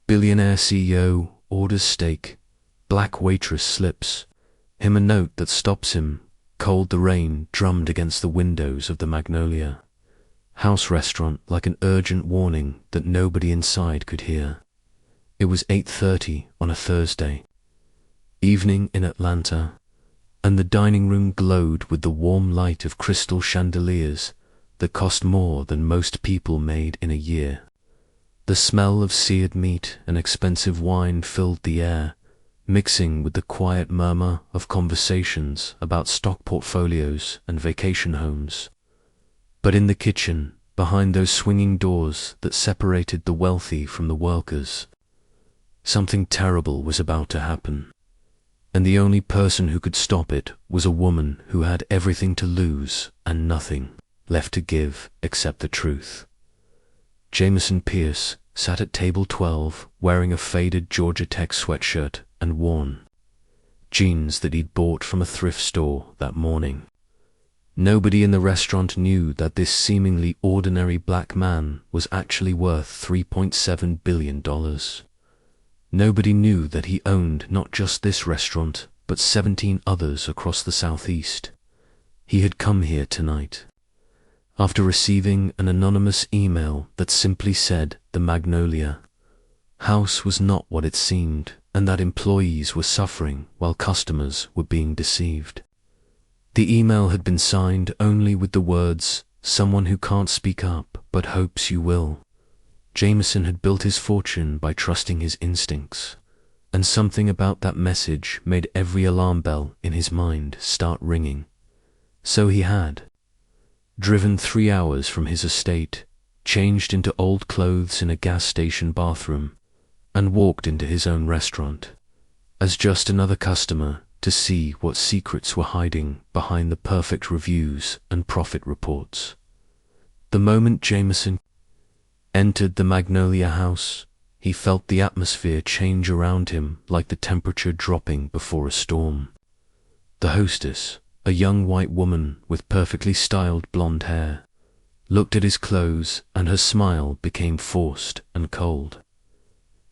Billionaire CEO orders steak. Black waitress slips him a note that stops him. Cold the rain drummed against the windows of the Magnolia House restaurant like an urgent warning that nobody inside could hear. It was 8:30 on a Thursday evening in Atlanta, and the dining room glowed with the warm light of crystal chandeliers that cost more than most people made in a year. The smell of seared meat and expensive wine filled the air, mixing with the quiet murmur of conversations about stock portfolios and vacation homes. But in the kitchen, behind those swinging doors that separated the wealthy from the workers, something terrible was about to happen. And the only person who could stop it was a woman who had everything to lose and nothing left to give except the truth. Jameson Pierce sat at table 12 wearing a faded Georgia Tech sweatshirt and worn jeans that he'd bought from a thrift store that morning. Nobody in the restaurant knew that this seemingly ordinary black man was actually worth $3.7 billion. Nobody knew that he owned not just this restaurant, but 17 others across the Southeast. He had come here tonight after receiving an anonymous email that simply said the Magnolia House was not what it seemed, and that employees were suffering while customers were being deceived. The email had been signed only with the words, "Someone who can't speak up but hopes you will." Jameson had built his fortune by trusting his instincts, and something about that message made every alarm bell in his mind start ringing. So he had driven 3 hours from his estate, changed into old clothes in a gas station bathroom, and walked into his own restaurant as just another customer to see what secrets were hiding behind the perfect reviews and profit reports. The moment Jameson entered the Magnolia House, he felt the atmosphere change around him like the temperature dropping before a storm. The hostess, a young white woman with perfectly styled blonde hair, looked at his clothes and her smile became forced and cold.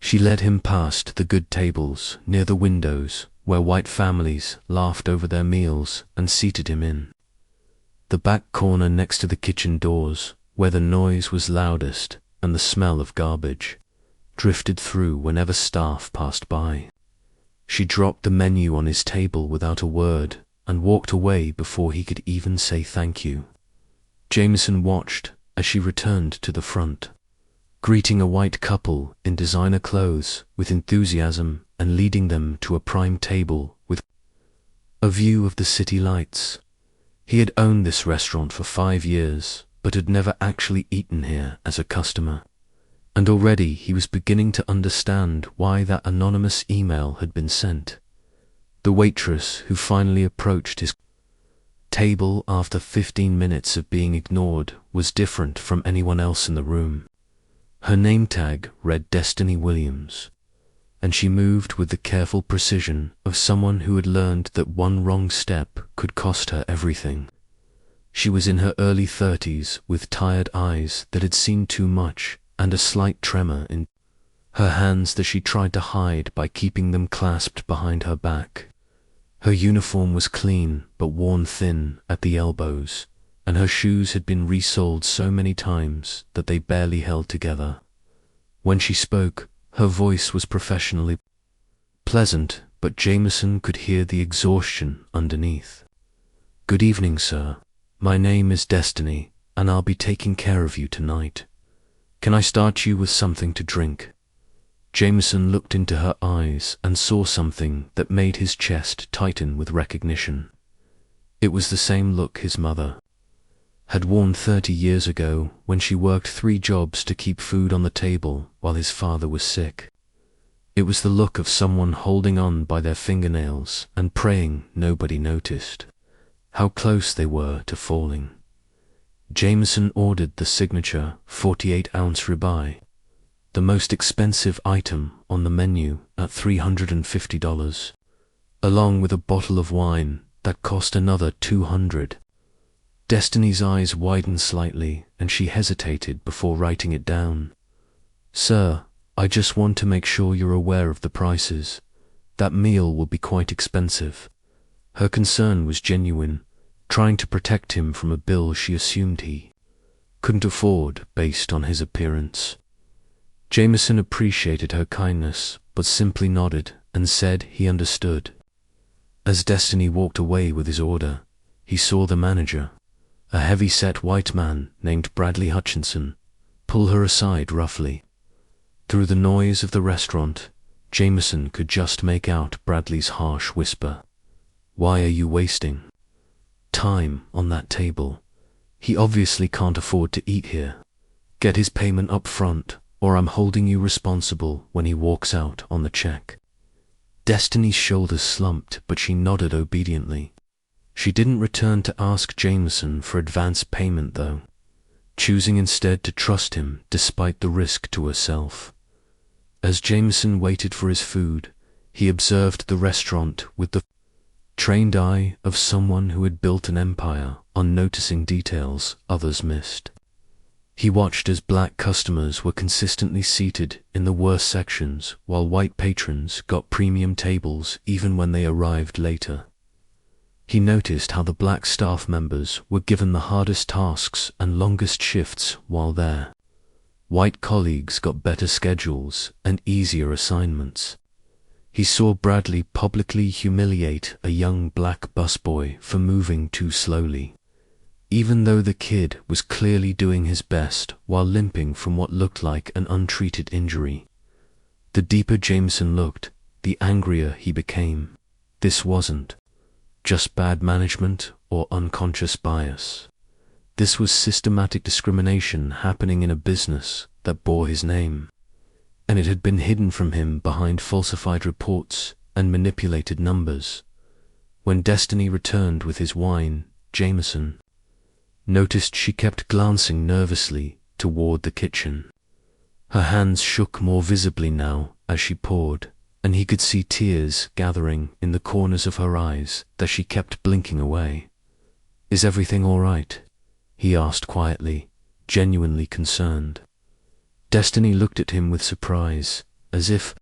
She led him past the good tables near the windows where white families laughed over their meals and seated him in the back corner next to the kitchen doors where the noise was loudest and the smell of garbage drifted through whenever staff passed by. She dropped the menu on his table without a word and walked away before he could even say thank you. Jameson watched as she returned to the front, greeting a white couple in designer clothes with enthusiasm and leading them to a prime table with a view of the city lights. He had owned this restaurant for 5 years, but had never actually eaten here as a customer. And already he was beginning to understand why that anonymous email had been sent. The waitress who finally approached his table after 15 minutes of being ignored was different from anyone else in the room. Her name tag read Destiny Williams, and she moved with the careful precision of someone who had learned that one wrong step could cost her everything. She was in her early 30s with tired eyes that had seen too much and a slight tremor in her hands that she tried to hide by keeping them clasped behind her back. Her uniform was clean but worn thin at the elbows, and her shoes had been resoled so many times that they barely held together. When she spoke, her voice was professionally pleasant, but Jameson could hear the exhaustion underneath. "Good evening, sir. My name is Destiny, and I'll be taking care of you tonight. Can I start you with something to drink?" Jameson looked into her eyes and saw something that made his chest tighten with recognition. It was the same look his mother had worn 30 years ago when she worked 3 jobs to keep food on the table while his father was sick. It was the look of someone holding on by their fingernails and praying nobody noticed how close they were to falling. Jameson ordered the signature 48-ounce ribeye, the most expensive item on the menu at $350, along with a bottle of wine that cost another $200. Destiny's eyes widened slightly, and she hesitated before writing it down. "Sir, I just want to make sure you're aware of the prices. That meal will be quite expensive." Her concern was genuine, trying to protect him from a bill she assumed he couldn't afford based on his appearance. Jameson appreciated her kindness, but simply nodded and said he understood. As Destiny walked away with his order, he saw the manager, a heavy-set white man named Bradley Hutchinson, pull her aside roughly. Through the noise of the restaurant, Jameson could just make out Bradley's harsh whisper, "Why are you wasting time on that table? He obviously can't afford to eat here. Get his payment up front, or I'm holding you responsible when he walks out on the check." Destiny's shoulders slumped, but she nodded obediently. She didn't return to ask Jameson for advance payment though, choosing instead to trust him despite the risk to herself. As Jameson waited for his food, he observed the restaurant with the trained eye of someone who had built an empire on noticing details others missed. He watched as black customers were consistently seated in the worst sections while white patrons got premium tables even when they arrived later. He noticed how the black staff members were given the hardest tasks and longest shifts while there. White colleagues got better schedules and easier assignments. He saw Bradley publicly humiliate a young black busboy for moving too slowly, even though the kid was clearly doing his best while limping from what looked like an untreated injury. The deeper Jameson looked, the angrier he became. This wasn't just bad management or unconscious bias. This was systematic discrimination happening in a business that bore his name, and it had been hidden from him behind falsified reports and manipulated numbers. When Destiny returned with his wine, Jameson noticed she kept glancing nervously toward the kitchen. Her hands shook more visibly now as she poured, and he could see tears gathering in the corners of her eyes that she kept blinking away. "Is everything all right?" he asked quietly, genuinely concerned. Destiny looked at him with surprise, as if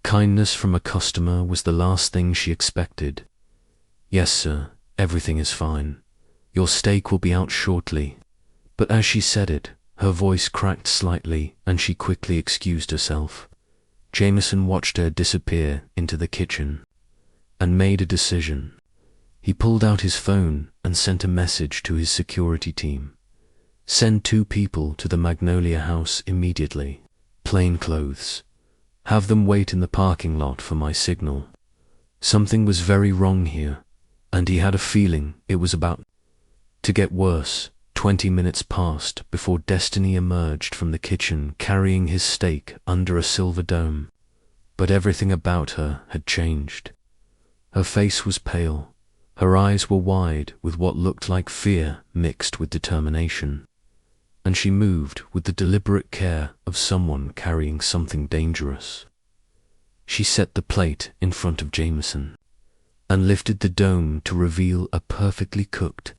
kindness from a customer was the last thing she expected. "Yes, sir, everything is fine. Your steak will be out shortly." But as she said it, her voice cracked slightly and she quickly excused herself. Jameson watched her disappear into the kitchen and made a decision. He pulled out his phone and sent a message to his security team. "Send 2 people to the Magnolia house immediately. Plain clothes. Have them wait in the parking lot for my signal." Something was very wrong here, and he had a feeling it was about to get worse. 20 minutes passed before Destiny emerged from the kitchen carrying his steak under a silver dome. But everything about her had changed. Her face was pale. Her eyes were wide with what looked like fear mixed with determination, and she moved with the deliberate care of someone carrying something dangerous. She set the plate in front of Jameson and lifted the dome to reveal a perfectly cooked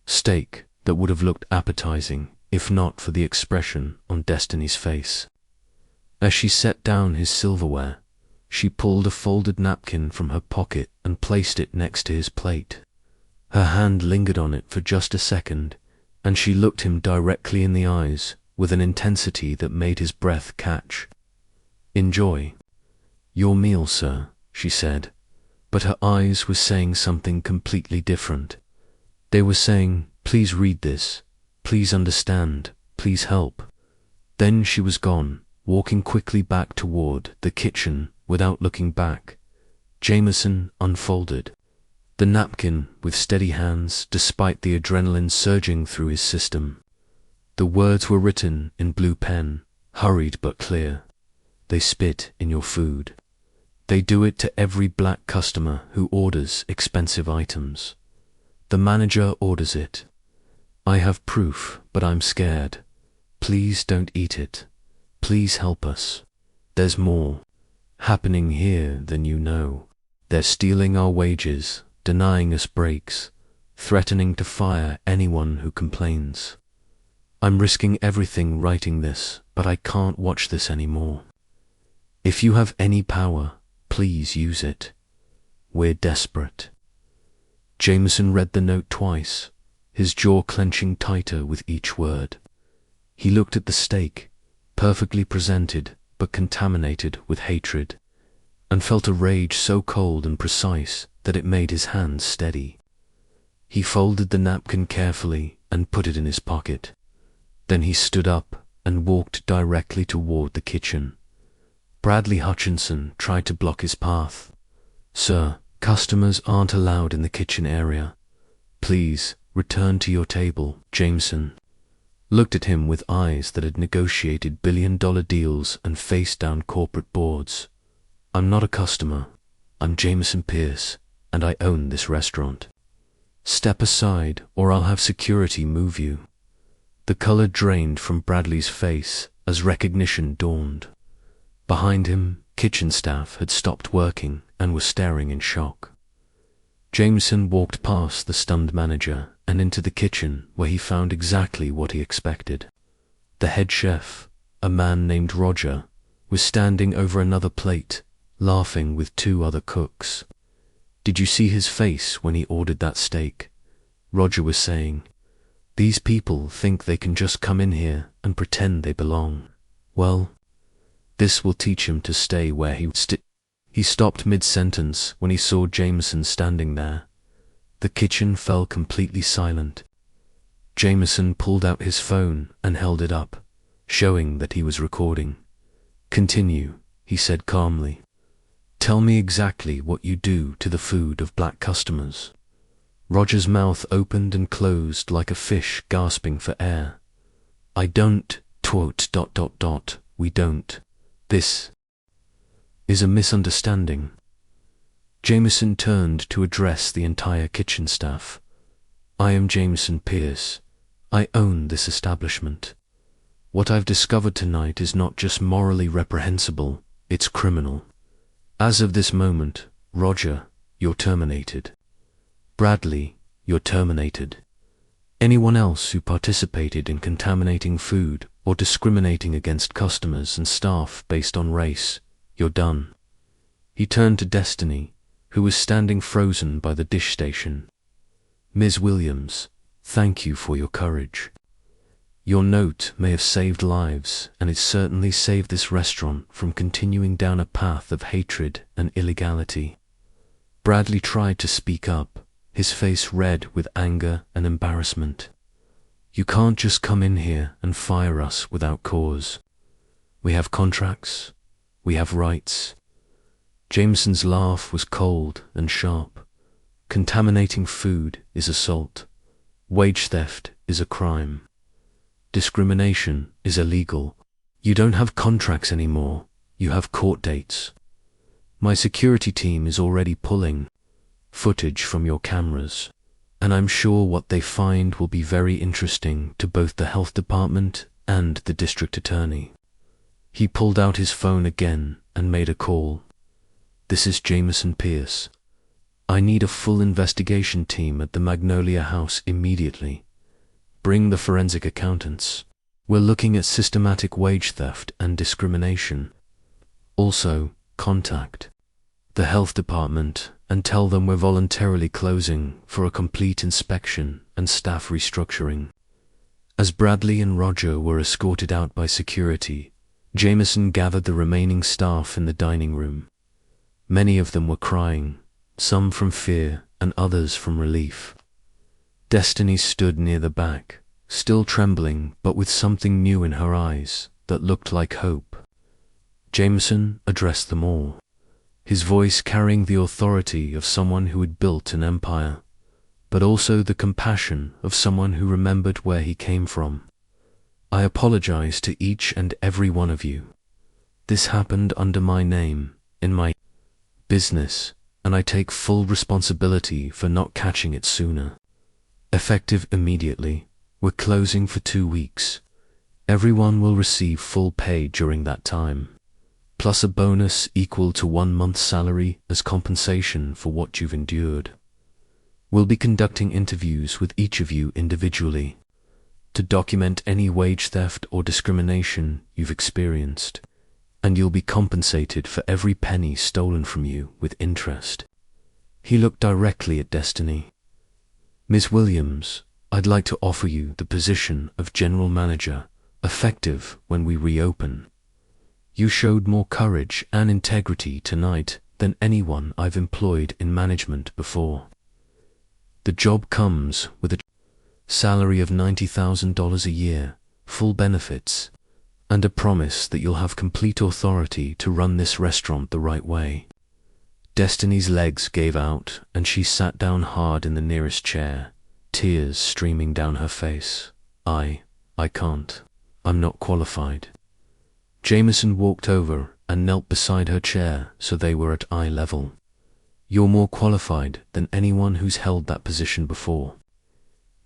steak that would have looked appetizing if not for the expression on Destiny's face. As she set down his silverware, she pulled a folded napkin from her pocket and placed it next to his plate. Her hand lingered on it for just a second, and she looked him directly in the eyes with an intensity that made his breath catch. "Enjoy your meal, sir," she said, but her eyes were saying something completely different. They were saying, "Please read this, please understand, please help." Then she was gone, walking quickly back toward the kitchen without looking back. Jameson unfolded the napkin with steady hands despite the adrenaline surging through his system. The words were written in blue pen, hurried but clear. "They spit in your food. They do it to every black customer who orders expensive items. The manager orders it. I have proof, but I'm scared. Please don't eat it. Please help us. There's more happening here than you know. They're stealing our wages, denying us breaks, threatening to fire anyone who complains. I'm risking everything writing this, but I can't watch this anymore. If you have any power, please use it. We're desperate. Jameson read the note twice, his jaw clenching tighter with each word. He looked at the steak, perfectly presented but contaminated with hatred, and felt a rage so cold and precise that it made his hands steady. He folded the napkin carefully and put it in his pocket. Then he stood up and walked directly toward the kitchen. Bradley Hutchinson tried to block his path. "Sir, customers aren't allowed in the kitchen area. Please return to your table." Jameson looked at him with eyes that had negotiated billion-dollar deals and faced down corporate boards. "I'm not a customer. I'm Jameson Pierce, and I own this restaurant. Step aside or I'll have security move you." The color drained from Bradley's face as recognition dawned. Behind him, kitchen staff had stopped working and were staring in shock. Jameson walked past the stunned manager and into the kitchen, where he found exactly what he expected. The head chef, a man named Roger, was standing over another plate, laughing with two other cooks. "Did you see his face when he ordered that steak?" Roger was saying. "These people think they can just come in here and pretend they belong. Well, this will teach him to stay where He stopped mid-sentence when he saw Jameson standing there. The kitchen fell completely silent. Jameson pulled out his phone and held it up, showing that he was recording. "Continue," he said calmly. "Tell me exactly what you do to the food of black customers." Roger's mouth opened and closed like a fish gasping for air. "I don't, we don't. This is a misunderstanding." Jameson turned to address the entire kitchen staff. "I am Jameson Pierce. I own this establishment. What I've discovered tonight is not just morally reprehensible, it's criminal. As of this moment, Roger, you're terminated. Bradley, you're terminated. Anyone else who participated in contaminating food or discriminating against customers and staff based on race, you're done." He turned to Destiny, who was standing frozen by the dish station. "Ms. Williams, thank you for your courage. Your note may have saved lives, and it certainly saved this restaurant from continuing down a path of hatred and illegality." Bradley tried to speak up, his face red with anger and embarrassment. "You can't just come in here and fire us without cause. We have contracts. We have rights." Jameson's laugh was cold and sharp. "Contaminating food is assault. Wage theft is a crime. Discrimination is illegal. You don't have contracts anymore. You have court dates. My security team is already pulling footage from your cameras, and I'm sure what they find will be very interesting to both the health department and the district attorney." He pulled out his phone again and made a call. "This is Jameson Pierce. I need a full investigation team at the Magnolia House immediately. Bring the forensic accountants. We're looking at systematic wage theft and discrimination. Also, contact the health department and tell them we're voluntarily closing for a complete inspection and staff restructuring." As Bradley and Roger were escorted out by security, Jameson gathered the remaining staff in the dining room. Many of them were crying, some from fear and others from relief. Destiny stood near the back, still trembling but with something new in her eyes that looked like hope. Jameson addressed them all, his voice carrying the authority of someone who had built an empire, but also the compassion of someone who remembered where he came from. "I apologize to each and every one of you. This happened under my name, in my business, and I take full responsibility for not catching it sooner. Effective immediately, we're closing for 2 weeks. Everyone will receive full pay during that time, plus a bonus equal to 1 month's salary as compensation for what you've endured. We'll be conducting interviews with each of you individually to document any wage theft or discrimination you've experienced. and you'll be compensated for every penny stolen from you with interest. He looked directly at Destiny. Miss Williams, I'd like to offer you the position of general manager, effective when we reopen. You showed more courage and integrity tonight than anyone I've employed in management before. The job comes with a salary of $90,000 a year, full benefits, and a promise that you'll have complete authority to run this restaurant the right way. Destiny's legs gave out, and she sat down hard in the nearest chair, tears streaming down her face. I can't. I'm not qualified. Jameson walked over and knelt beside her chair so they were at eye level. You're more qualified than anyone who's held that position before.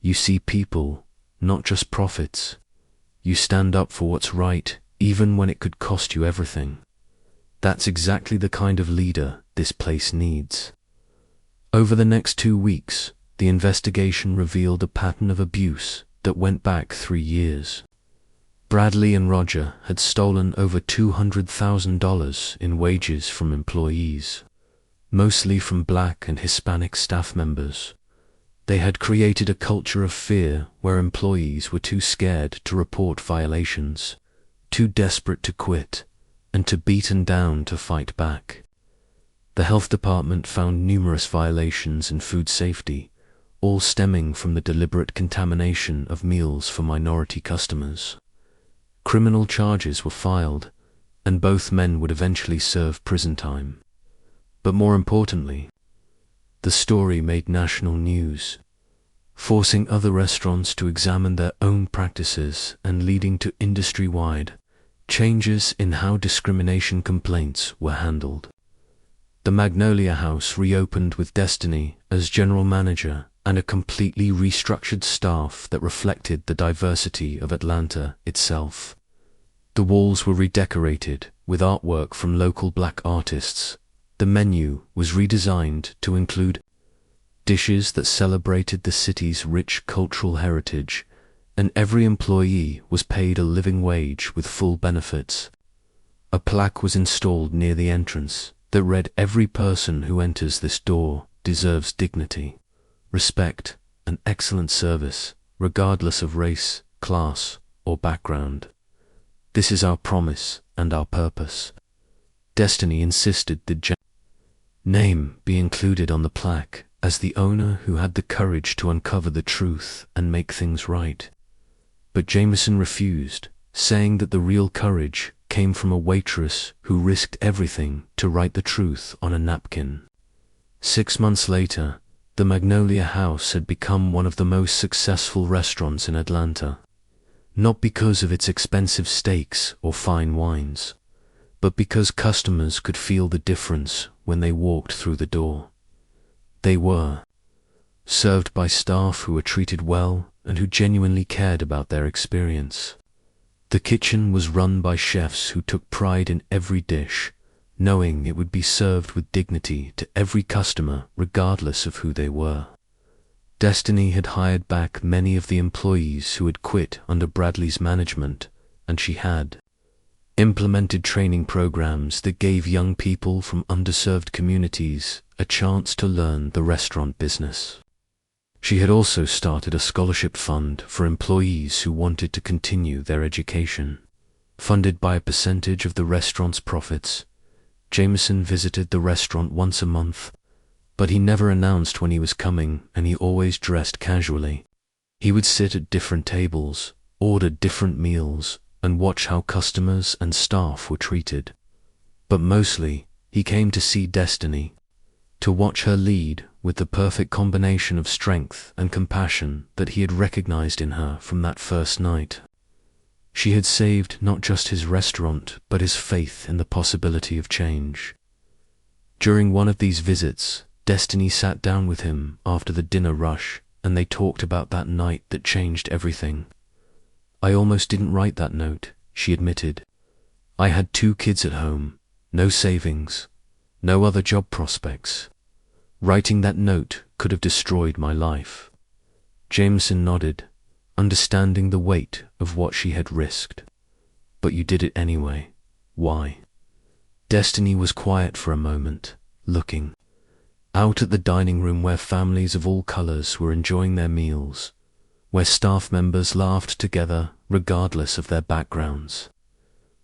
You see people, not just profits. You stand up for what's right, even when it could cost you everything. That's exactly the kind of leader this place needs. Over the next 2 weeks, the investigation revealed a pattern of abuse that went back 3 years. Bradley and Roger had stolen over $200,000 in wages from employees, mostly from Black and Hispanic staff members. They had created a culture of fear where employees were too scared to report violations, too desperate to quit, and too beaten down to fight back. The health department found numerous violations in food safety, all stemming from the deliberate contamination of meals for minority customers. Criminal charges were filed, and both men would eventually serve prison time. But more importantly, the story made national news, forcing other restaurants to examine their own practices and leading to industry-wide changes in how discrimination complaints were handled. The Magnolia House reopened with Destiny as general manager and a completely restructured staff that reflected the diversity of Atlanta itself. The walls were redecorated with artwork from local Black artists. The menu was redesigned to include dishes that celebrated the city's rich cultural heritage, and every employee was paid a living wage with full benefits. A plaque was installed near the entrance that read, "Every person who enters this door deserves dignity, respect, and excellent service, regardless of race, class, or background. This is our promise and our purpose." Destiny insisted the name be included on the plaque as the owner who had the courage to uncover the truth and make things right. But Jameson refused, saying that the real courage came from a waitress who risked everything to write the truth on a napkin. 6 months later, the Magnolia House had become one of the most successful restaurants in Atlanta, not because of its expensive steaks or fine wines, but because customers could feel the difference when they walked through the door. They were served by staff who were treated well and who genuinely cared about their experience. The kitchen was run by chefs who took pride in every dish, knowing it would be served with dignity to every customer regardless of who they were. Destiny had hired back many of the employees who had quit under Bradley's management, and she had implemented training programs that gave young people from underserved communities a chance to learn the restaurant business. She had also started a scholarship fund for employees who wanted to continue their education. Funded by a percentage of the restaurant's profits, Jameson visited the restaurant once a month, but he never announced when he was coming, and he always dressed casually. He would sit at different tables, order different meals, and watch how customers and staff were treated. But mostly, he came to see Destiny, to watch her lead with the perfect combination of strength and compassion that he had recognized in her from that first night. She had saved not just his restaurant, but his faith in the possibility of change. During one of these visits, Destiny sat down with him after the dinner rush, and they talked about that night that changed everything. "I almost didn't write that note," she admitted. "I had 2 kids at home, no savings, no other job prospects. Writing that note could have destroyed my life." Jameson nodded, understanding the weight of what she had risked. "But you did it anyway. Why?" Destiny was quiet for a moment, looking out at the dining room where families of all colors were enjoying their meals, where staff members laughed together regardless of their backgrounds,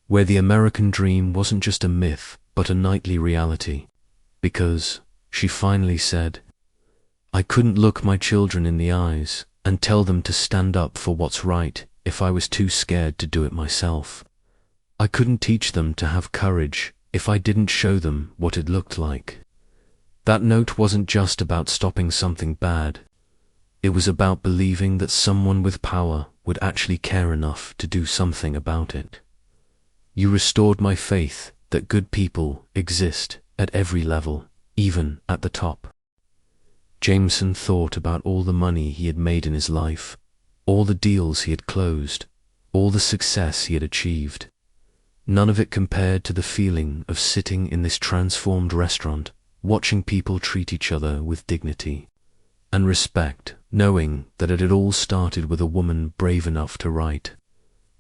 where the American dream wasn't just a myth but a nightly reality. Because, she finally said, I couldn't look my children in the eyes and tell them to stand up for what's right if I was too scared to do it myself. I couldn't teach them to have courage if I didn't show them what it looked like. That note wasn't just about stopping something bad. It was about believing that someone with power would actually care enough to do something about it. You restored my faith that good people exist at every level, even at the top. Jameson thought about all the money he had made in his life, all the deals he had closed, all the success he had achieved. None of it compared to the feeling of sitting in this transformed restaurant, watching people treat each other with dignity and respect, knowing that it had all started with a woman brave enough to write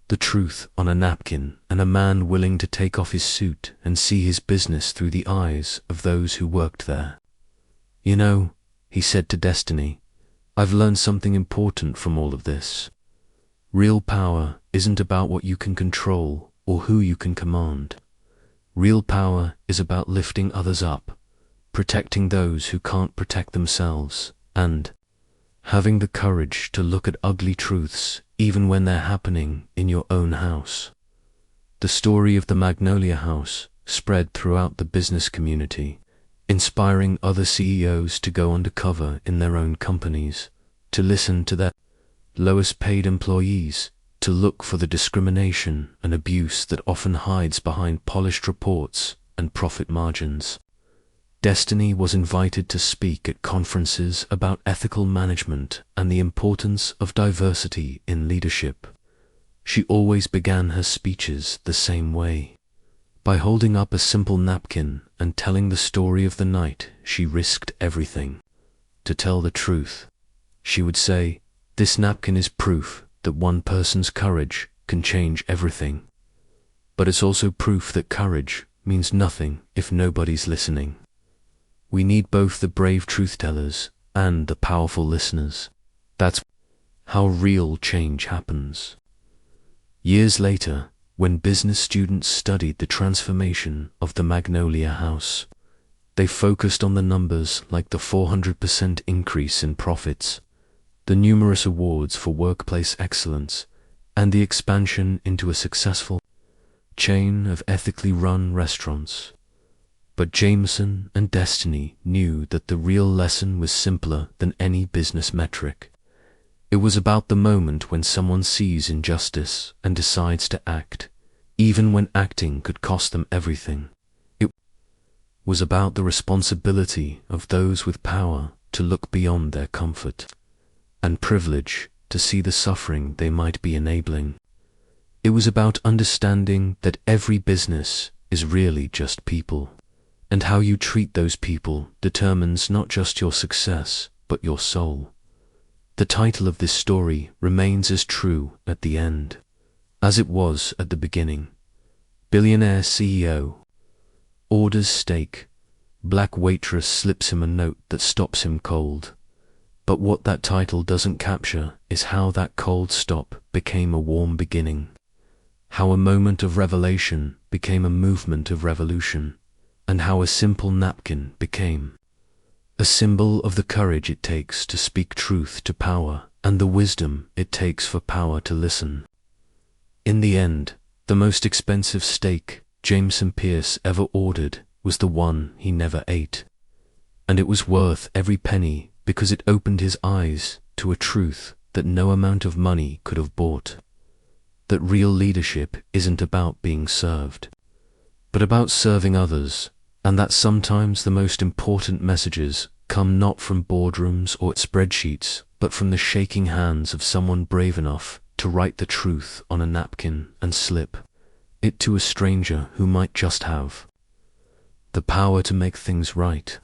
the truth on a napkin and a man willing to take off his suit and see his business through the eyes of those who worked there. You know, he said to Destiny, I've learned something important from all of this. Real power isn't about what you can control or who you can command. Real power is about lifting others up, protecting those who can't protect themselves, and having the courage to look at ugly truths even when they're happening in your own house. The story of the Magnolia House spread throughout the business community, inspiring other CEOs to go undercover in their own companies, to listen to their lowest paid employees, to look for the discrimination and abuse that often hides behind polished reports and profit margins. Destiny was invited to speak at conferences about ethical management and the importance of diversity in leadership. She always began her speeches the same way, by holding up a simple napkin and telling the story of the night she risked everything to tell the truth. She would say, "This napkin is proof that one person's courage can change everything. But it's also proof that courage means nothing if nobody's listening. We need both the brave truth-tellers and the powerful listeners. That's how real change happens." Years later, when business students studied the transformation of the Magnolia House, they focused on the numbers like the 400% increase in profits, the numerous awards for workplace excellence, and the expansion into a successful chain of ethically run restaurants. But Jameson and Destiny knew that the real lesson was simpler than any business metric. It was about the moment when someone sees injustice and decides to act, even when acting could cost them everything. It was about the responsibility of those with power to look beyond their comfort and privilege to see the suffering they might be enabling. It was about understanding that every business is really just people, and how you treat those people determines not just your success, but your soul. The title of this story remains as true at the end as it was at the beginning. Billionaire CEO orders steak. Black waitress slips him a note that stops him cold. But what that title doesn't capture is how that cold stop became a warm beginning. How a moment of revelation became a movement of revolution. And how a simple napkin became a symbol of the courage it takes to speak truth to power and the wisdom it takes for power to listen. In the end, the most expensive steak Jameson Pierce ever ordered was the one he never ate. And it was worth every penny because it opened his eyes to a truth that no amount of money could have bought. That real leadership isn't about being served, but about serving others, and that sometimes the most important messages come not from boardrooms or spreadsheets, but from the shaking hands of someone brave enough to write the truth on a napkin and slip it to a stranger who might just have the power to make things right.